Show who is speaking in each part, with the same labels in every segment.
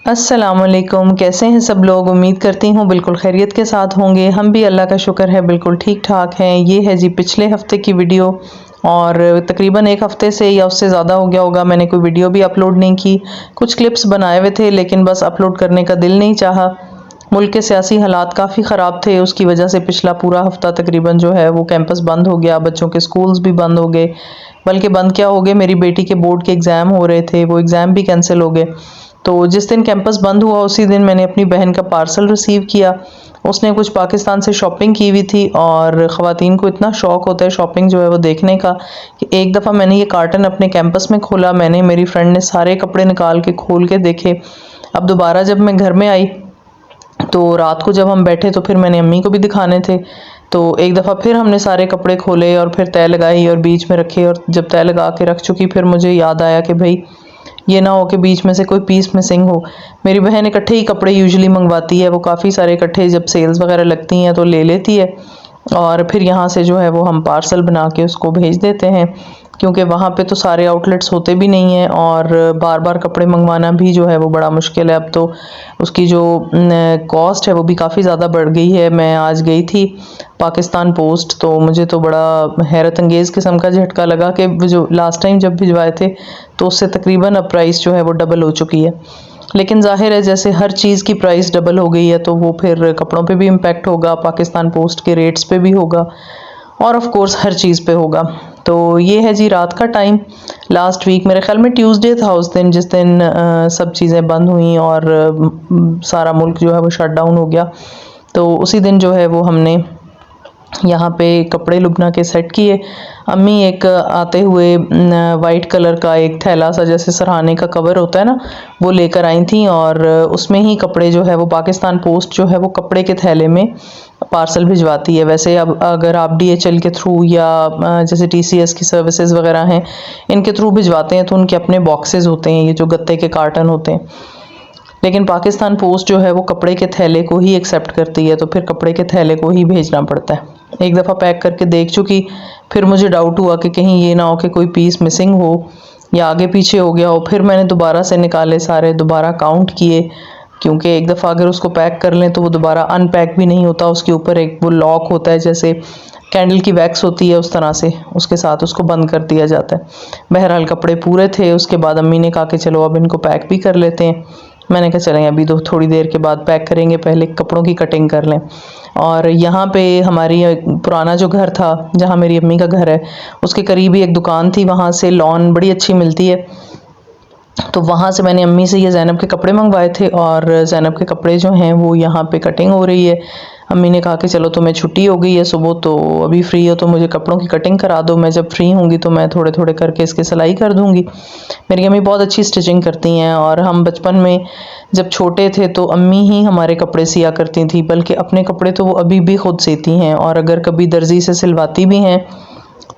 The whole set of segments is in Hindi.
Speaker 1: अस्सलामुअलैकुम। कैसे हैं सब लोग? उम्मीद करती हूँ बिल्कुल खैरियत के साथ होंगे। हम भी अल्लाह का शुक्र है बिल्कुल ठीक ठाक हैं। ये है जी पिछले हफ्ते की वीडियो और तकरीबन एक हफ्ते से या उससे ज़्यादा हो गया होगा मैंने कोई वीडियो भी अपलोड नहीं की। कुछ क्लिप्स बनाए हुए थे लेकिन बस अपलोड करने का दिल नहीं चाहा। मुल्क के सियासी हालात काफ़ी ख़राब थे, उसकी वजह से पिछला पूरा हफ्ता तकरीबन जो है वो कैंपस बंद हो गया, बच्चों के स्कूल्स भी बंद हो गए। बल्कि बंद क्या हो गए, मेरी बेटी के बोर्ड के एग्ज़ाम हो रहे थे, वो एग्ज़ाम भी कैंसिल हो गए। तो जिस दिन कैंपस बंद हुआ उसी दिन मैंने अपनी बहन का पार्सल रिसीव किया। उसने कुछ पाकिस्तान से शॉपिंग की हुई थी और ख़वातीन को इतना शौक़ होता है शॉपिंग जो है वो देखने का कि एक दफ़ा मैंने ये कार्टन अपने कैंपस में खोला। मैंने, मेरी फ्रेंड ने सारे कपड़े निकाल के खोल के देखे। अब दोबारा जब मैं घर में आई तो रात को जब हम बैठे तो फिर मैंने अम्मी को भी दिखाने थे। तो एक दफ़ा फिर हमने सारे कपड़े खोले और फिर तय लगाई और बीच में रखे, और जब तय लगा के रख चुकी फिर मुझे याद आया कि भाई ये ना हो कि बीच में से कोई पीस मिसिंग हो। मेरी बहन इकट्ठे ही कपड़े यूजुअली मंगवाती है, वो काफ़ी सारे इकट्ठे जब सेल्स वगैरह लगती हैं तो ले लेती है और फिर यहाँ से जो है वो हम पार्सल बना के उसको भेज देते हैं, क्योंकि वहाँ पे तो सारे आउटलेट्स होते भी नहीं हैं और बार बार कपड़े मंगवाना भी जो है वो बड़ा मुश्किल है। अब तो उसकी जो कॉस्ट है वो भी काफ़ी ज़्यादा बढ़ गई है। मैं आज गई थी पाकिस्तान पोस्ट तो मुझे तो बड़ा हैरत अंगेज़ किस्म का झटका लगा कि जो लास्ट टाइम जब भिजवाए थे तो उससे तकरीबन अब प्राइस जो है वो डबल हो चुकी है। लेकिन ज़ाहिर है जैसे हर चीज़ की प्राइस डबल हो गई है तो वो फिर कपड़ों पे भी इम्पेक्ट होगा, पाकिस्तान पोस्ट के रेट्स पे भी होगा और ऑफ कोर्स हर चीज़ पे होगा। तो ये है जी रात का टाइम। लास्ट वीक मेरे ख्याल में ट्यूसडे था उस दिन, जिस दिन सब चीज़ें बंद हुई और सारा मुल्क जो है वो शट डाउन हो गया। तो उसी दिन जो है वो हमने यहाँ पे कपड़े लुबना के सेट किए। अम्मी एक आते हुए वाइट कलर का एक थैला सा जैसे सरहाने का कवर होता है ना, वो लेकर आई थी और उसमें ही कपड़े जो है वो पाकिस्तान पोस्ट जो है वो कपड़े के थैले में पार्सल भिजवाती है। वैसे अब अगर आप DHL के थ्रू या जैसे TCS की सर्विसेज वगैरह हैं इनके थ्रू भिजवाते हैं तो उनके अपने बॉक्सेस होते हैं, ये जो गत्ते के कार्टन होते हैं। लेकिन पाकिस्तान पोस्ट जो है वो कपड़े के थैले को ही एक्सेप्ट करती है, तो फिर कपड़े के थैले को ही भेजना पड़ता है। एक दफ़ा पैक करके देख चुकी, फिर मुझे डाउट हुआ कि कहीं ये ना हो कि कोई पीस मिसिंग हो या आगे पीछे हो गया हो। फिर मैंने दोबारा से निकाले, सारे दोबारा काउंट किए, क्योंकि एक दफ़ा अगर उसको पैक कर लें तो वो दोबारा अनपैक भी नहीं होता। उसके ऊपर एक वो लॉक होता है, जैसे कैंडल की वैक्स होती है उस तरह से, उसके साथ उसको बंद कर दिया जाता है। बहरहाल कपड़े पूरे थे। उसके बाद अम्मी ने कहा कि चलो अब इनको पैक भी कर लेते हैं। मैंने कहा चलें अभी तो थोड़ी देर के बाद पैक करेंगे, पहले कपड़ों की कटिंग कर लें। और यहाँ पे हमारी पुराना जो घर था जहाँ मेरी अम्मी का घर है उसके करीब ही एक दुकान थी, वहाँ से लॉन बड़ी अच्छी मिलती है। तो वहाँ से मैंने अम्मी से ये ज़ैनब के कपड़े मंगवाए थे और ज़ैनब के कपड़े जो हैं वो यहाँ पे कटिंग हो रही है। अम्मी ने कहा कि चलो तुम्हें छुट्टी हो गई है सुबह, तो अभी फ्री हो तो मुझे कपड़ों की कटिंग करा दो, मैं जब फ्री होंगी तो मैं थोड़े थोड़े करके इसकी सिलाई कर दूँगी। मेरी अम्मी बहुत अच्छी स्टिचिंग करती हैं और हम बचपन में जब छोटे थे तो अम्मी ही हमारे कपड़े सिया करती थी, बल्कि अपने कपड़े तो वो अभी भी खुद सीती हैं और अगर कभी दर्जी से सिलवाती भी हैं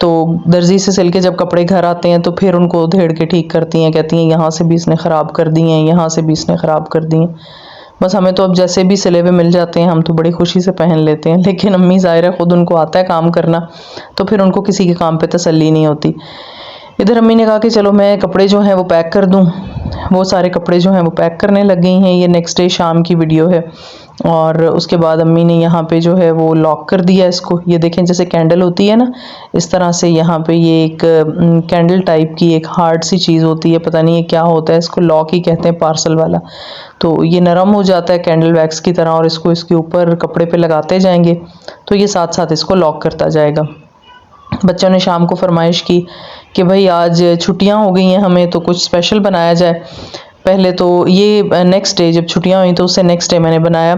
Speaker 1: तो दर्जी से सिल के जब कपड़े घर आते हैं तो फिर उनको उधेड़ के ठीक करती हैं, कहती हैं यहाँ से भी इसने ख़राब कर दी हैं, यहाँ से भी इसने ख़राब कर दी हैं। बस हमें तो अब जैसे भी सिले हुए मिल जाते हैं हम तो बड़ी खुशी से पहन लेते हैं, लेकिन अम्मी ज़ाहिर है ख़ुद उनको आता है काम करना, तो फिर उनको किसी के काम पे तसल्ली नहीं होती। इधर अम्मी ने कहा कि चलो मैं कपड़े जो हैं वो पैक कर दूं। वो सारे कपड़े जो हैं वो पैक करने लग गई हैं। ये नेक्स्ट डे शाम की वीडियो है और उसके बाद अम्मी ने यहाँ पे जो है वो लॉक कर दिया इसको। ये देखें जैसे कैंडल होती है ना, इस तरह से यहाँ पे ये एक कैंडल टाइप की एक हार्ड सी चीज़ होती है, पता नहीं ये क्या होता है, इसको लॉक ही कहते हैं पार्सल वाला। तो ये नरम हो जाता है कैंडल वैक्स की तरह और इसको इसके ऊपर कपड़े पे लगाते जाएंगे तो ये साथ साथ इसको लॉक करता जाएगा। बच्चों ने शाम को फरमाइश की कि भाई आज छुट्टियां हो गई हैं हमें तो कुछ स्पेशल बनाया जाए। पहले तो ये नेक्स्ट डे जब छुट्टियां हुई तो उससे नेक्स्ट डे मैंने बनाया।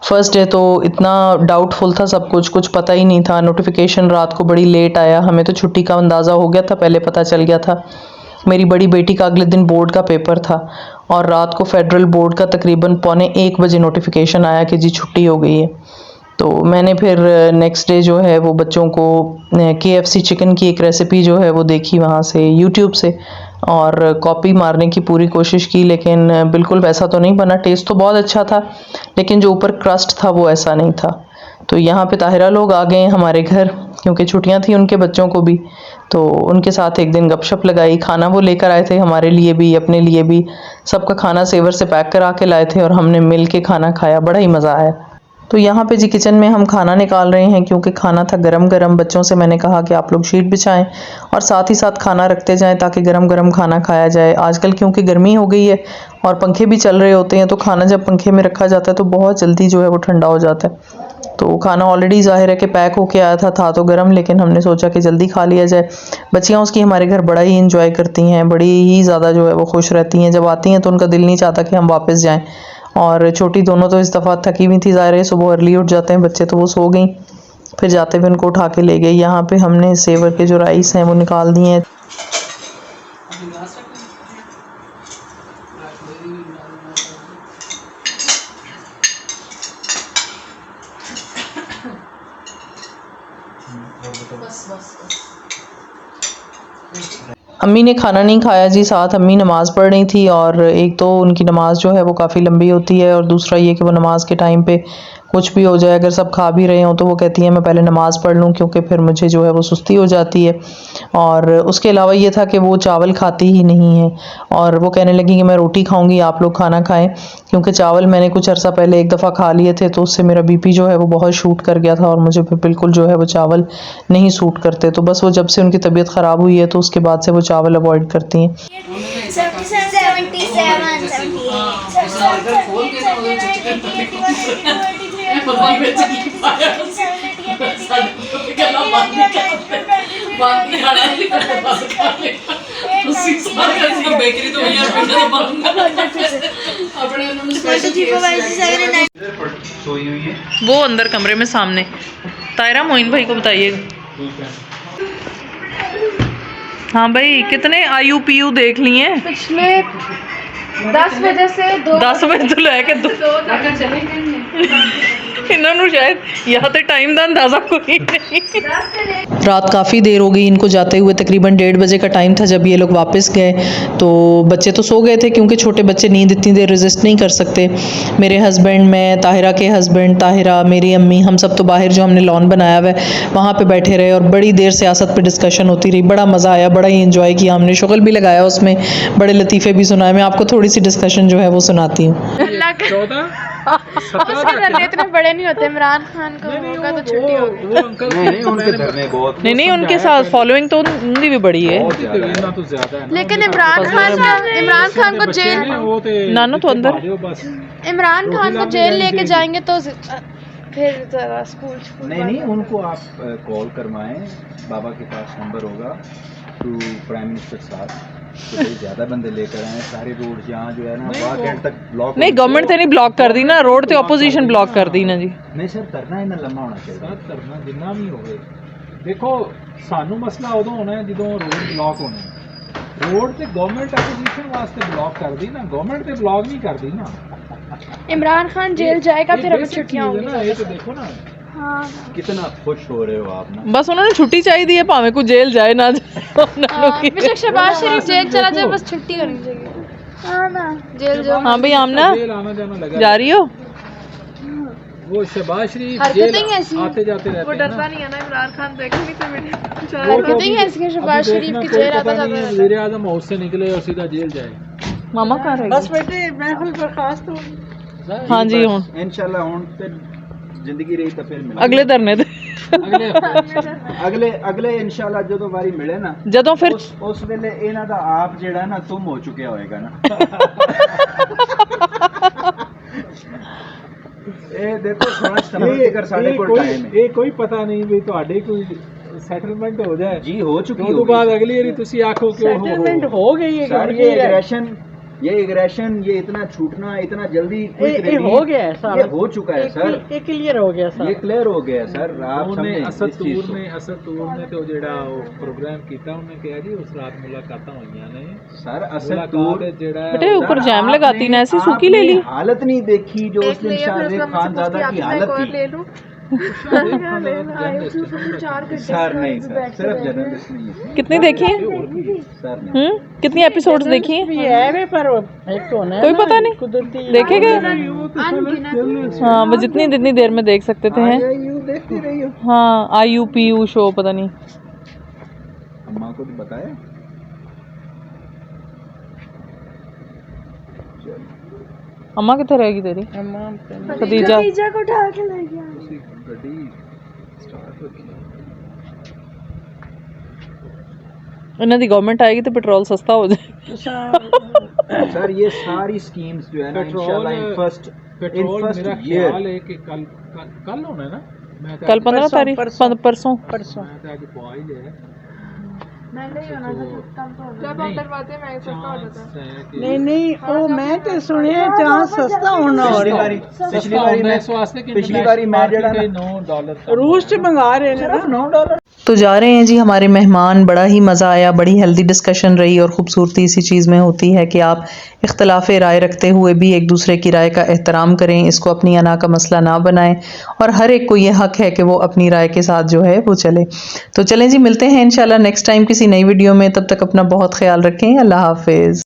Speaker 1: फर्स्ट डे तो इतना डाउटफुल था सब कुछ पता ही नहीं था। नोटिफिकेशन रात को बड़ी लेट आया, हमें तो छुट्टी का अंदाज़ा हो गया था, पहले पता चल गया था। मेरी बड़ी बेटी का अगले दिन बोर्ड का पेपर था और रात को फेडरल बोर्ड का तकरीबन 12:45 नोटिफिकेशन आया कि जी छुट्टी हो गई है। तो मैंने फिर नेक्स्ट डे जो है वो बच्चों को KFC चिकन की एक रेसिपी जो है वो देखी वहाँ से यूट्यूब से और कॉपी मारने की पूरी कोशिश की, लेकिन बिल्कुल वैसा तो नहीं बना। टेस्ट तो बहुत अच्छा था लेकिन जो ऊपर क्रस्ट था वो ऐसा नहीं था। तो यहाँ पे ताहिरा लोग आ गए हमारे घर, क्योंकि छुट्टियाँ थी उनके बच्चों को भी, तो उनके साथ एक दिन गपशप लगाई। खाना वो लेकर आए थे हमारे लिए भी, अपने लिए भी, सबका खाना सेवर से पैक करा के लाए थे और हमने मिल के खाना खाया, बड़ा ही मज़ा आया। तो यहाँ पे जी किचन में हम खाना निकाल रहे हैं, क्योंकि खाना था गरम गरम। बच्चों से मैंने कहा कि आप लोग शीट बिछाएं और साथ ही साथ खाना रखते जाएं ताकि गरम गरम खाना खाया जाए। आजकल क्योंकि गर्मी हो गई है और पंखे भी चल रहे होते हैं, तो खाना जब पंखे में रखा जाता है तो बहुत जल्दी जो है वो ठंडा हो जाता है। तो खाना ऑलरेडी ज़ाहिर है कि पैक होके आया था तो गरम, लेकिन हमने सोचा कि जल्दी खा लिया जाए। बच्चियाँ उसकी हमारे घर बड़ा ही इंजॉय करती हैं, बड़ी ही ज़्यादा जो है वो खुश रहती हैं। जब आती हैं तो उनका दिल नहीं चाहता कि हम वापस जाएं। और छोटी दोनों तो इस दफ़ा थकी हुई थी, ज़ाहिर है सुबह अर्ली उठ जाते हैं बच्चे, तो वो सो गई। फिर जाते हुए उनको उठा के ले गए। यहाँ पे हमने सेवर के जो राइस हैं वो निकाल दिए हैं। अम्मी ने खाना नहीं खाया जी, साथ अम्मी नमाज़ पढ़ रही थी, और एक तो उनकी नमाज़ जो है वो काफ़ी लंबी होती है, और दूसरा ये कि वो नमाज़ के टाइम पे कुछ भी हो जाए, अगर सब खा भी रहे हों तो वो कहती हैं मैं पहले नमाज़ पढ़ लूँ, क्योंकि फिर मुझे जो है वो सुस्ती हो जाती है। और उसके अलावा ये था कि वो चावल खाती ही नहीं है, और वो कहने लगी कि मैं रोटी खाऊंगी, आप लोग खाना खाएं, क्योंकि चावल मैंने कुछ अर्सा पहले एक दफ़ा खा लिए थे तो उससे मेरा बीपी जो है वो बहुत शूट कर गया था, और मुझे फिर बिल्कुल जो है वो चावल नहीं सूट करते। तो बस वो जब से उनकी तबीयत ख़राब हुई है तो उसके बाद से वो चावल अवॉइड करती हैं। वो अंदर कमरे में सामने। तायरा मोइन भाई को बताइए। हाँ भाई, कितने IUPU देख लिए
Speaker 2: पिछले 10 बजे से
Speaker 1: 10 बजे तो लेके 2 इन्होंने शायद यहाँ पे टाइम का अंदाजा कोई नहीं। रात काफ़ी देर हो गई इनको जाते हुए, तकरीबन 1:30 बजे का टाइम था जब ये लोग वापस गए। तो बच्चे तो सो गए थे, क्योंकि छोटे बच्चे नींद इतनी देर रेजिस्ट नहीं कर सकते। मेरे हस्बैंड, मैं, ताहिरा के हस्बैंड, ताहिरा, मेरी अम्मी, हम सब तो बाहर जो हमने लॉन बनाया हुआ है वहाँ पे बैठे रहे, और बड़ी देर सियासत पे डिस्कशन होती रही। बड़ा मज़ा आया, बड़ा ही इंजॉय किया हमने, शुगल भी लगाया उसमें, बड़े लतीफ़े भी सुनाए। मैं आपको थोड़ी सी डिस्कशन जो है वो सुनाती हूँ।
Speaker 2: उसके धरने इतने बड़े नहीं होते। इमरान खान को होगा तो छुट्टी होगी।
Speaker 3: नहीं, उनके धरने बहुत
Speaker 1: नहीं, उनके साथ फॉलोइंग तो उनकी भी बड़ी है,
Speaker 2: लेकिन इमरान खान को जेल,
Speaker 1: नानो तो अंदर,
Speaker 2: इमरान खान को जेल लेके जाएंगे तो फिर जरा स्कूल
Speaker 3: नहीं, उनको आप कॉल करवाएं, बाबा के पास नंबर होगा, टू प्राइम मिनिस्टर साहब, तो ज्यादा बंदे लेकर आए। सारे रोड जहाँ जो है ना वहाँ गेट तक ब्लॉक
Speaker 1: नहीं, गवर्नमेंट ने नहीं ब्लॉक कर दी ना, रोड ते ओपोजिशन ब्लॉक कर दी ना जी।
Speaker 3: नहीं सर, करना इन्ना लंबा होना चाहिए।
Speaker 4: करना जिन्ना भी होवे। देखो सानू मसला उदों होना है ਜਦੋਂ रोड ब्लॉक होने। रोड ਤੇ गवर्नमेंट अपोजिशन वास्ते ब्लॉक कर दी ना, गवर्नमेंट ਤੇ ब्लॉक नहीं कर दी ना।
Speaker 2: इमरान खान जेल जाएगा, फिर हमें छुट्टियां होंगी।
Speaker 4: ये तो देखो ना,
Speaker 2: हाँ,
Speaker 3: कितना खुश हो रहे हो आप ना।
Speaker 1: बस उन्होंने छुट्टी चाहिए है, भावे कोई जेल जाए ना जाए।
Speaker 2: बेशक शहबाज शरीफ जेल चला जाए, बस छुट्टी होनी चाहिए। हाँ ना, जेल जाओ।
Speaker 1: हाँ भाई, आमना
Speaker 4: जेल आना जाना लगा
Speaker 1: जा रही हो?
Speaker 4: वो शहबाज शरीफ
Speaker 2: हरकतें ही ऐसी
Speaker 4: आते जाते रहते हैं।
Speaker 2: वो डरता नहीं है ना इमरान खान, देखो नहीं तो मेरे हरकतें ही ऐसी हैं शहबाज शरीफ की, जेल आता जाता रहता है।
Speaker 4: वज़ीर आज़म हाउस से निकले और सीधा जेल जाए।
Speaker 1: मामा कहाँ रह
Speaker 5: बस बेटे महफिल बर्खास्त हो।
Speaker 1: हाँ जी, हुन
Speaker 3: इंशाल्लाह हुन ते जिंदगी रही तो फिर मिले
Speaker 1: अगले धरने ते
Speaker 3: अगले इंशाल्लाह ਜਦੋਂ ਵਾਰੀ ਮਿਲੇ ਨਾ,
Speaker 1: ਜਦੋਂ ਫਿਰ
Speaker 3: ਉਸ ਵੇਲੇ ਇਹਨਾਂ ਦਾ ਆਪ ਜਿਹੜਾ ਨਾ ਤੁਮ ਹੋ ਚੁੱਕਿਆ ਹੋਏਗਾ ਨਾ। ਇਹ ਦੇਖੋ ਥੋੜਾ ਸਮਾਂ ਕਰ ਸਾਡੇ ਕੋਲ ਟਾਈਮ ਹੈ।
Speaker 4: ਇਹ ਕੋਈ ਪਤਾ ਨਹੀਂ ਵੀ ਤੁਹਾਡੇ ਕੋਈ सेटलमेंट हो जाए
Speaker 3: जी, हो चुकी है।
Speaker 4: तो बाद अगली बारी तुसी आखो कि
Speaker 5: सेटलमेंट हो गई है।
Speaker 3: सर ये एग्रेशन ये इतना छूटना इतना जल्दी
Speaker 5: ये हो गया है सर,
Speaker 3: ये हो चुका है सर,
Speaker 5: ये क्लियर हो गया सर,
Speaker 3: ये क्लियर हो गया सर। आप समझे
Speaker 4: असद तूर ने तो जेड़ा प्रोग्राम कीता उन्हें कहा जी उस रात मुलाकातां होईयां ने
Speaker 3: सर। असद तूर
Speaker 4: जेड़ा
Speaker 1: बेटे ऊपर जैम लगाती ना, ऐसी सूखी ले ली।
Speaker 3: हालत नहीं देखी जो उस दिन शाहजेब खानजादा की हालत थी। सर नहीं सर, सिर्फ जर्नलिस्ट नहीं है।
Speaker 1: कितनी देखी है
Speaker 3: सर?
Speaker 1: कितनी एपिसोड्स देखी है?
Speaker 5: पर एक तो ना
Speaker 1: कोई पता नहीं,
Speaker 5: कुदरती
Speaker 1: देखे गए? हाँ, वो जितनी देर में देख सकते थे हैं।
Speaker 3: देखती रही हो?
Speaker 1: हाँ IUPU शो पता नहीं।
Speaker 3: अम्मा को तो बताया?
Speaker 1: अम्मा कितने रहेगी तेरी? खदीजा
Speaker 2: को उठा के ले गया।
Speaker 3: गड्डी स्टार्ट होती है।
Speaker 1: इन्हों दी गवर्नमेंट आएगी तो पेट्रोल सस्ता हो जाए।
Speaker 3: सर ये सारी स्कीम्स जो है ना इंशाल्लाह इन फर्स्ट
Speaker 4: मेरा
Speaker 3: ईयर
Speaker 4: ख्याल है कि कल होना है ना। मैं तो
Speaker 1: कल 15 तारीख परसों
Speaker 4: मैं तो आज बॉयल है।
Speaker 2: महंगा ही होना था कम तो जब आप डरवाते हैं मैं सस्ता हो जाता है।
Speaker 5: नहीं नहीं ओ मैं तो सुनिया जहाँ सस्ता होना हो रहा है।
Speaker 3: पिछली बारी मैं जड़ा
Speaker 4: $9
Speaker 5: रूस से मंगा रहे हैं ना।
Speaker 3: $9
Speaker 1: तो जा रहे हैं जी हमारे मेहमान। बड़ा ही मज़ा आया, बड़ी हेल्दी डिस्कशन रही और ख़ूबसूरती इसी चीज़ में होती है कि आप इख्तलाफ राय रखते हुए भी एक दूसरे की राय का एहतराम करें, इसको अपनी अना का मसला ना बनाएं और हर एक को ये हक़ है कि वो अपनी राय के साथ जो है वो चले। तो चलें जी, मिलते हैं इंशाल्लाह नेक्स्ट टाइम किसी नई वीडियो में। तब तक अपना बहुत ख्याल रखें। अल्लाह हाफिज़।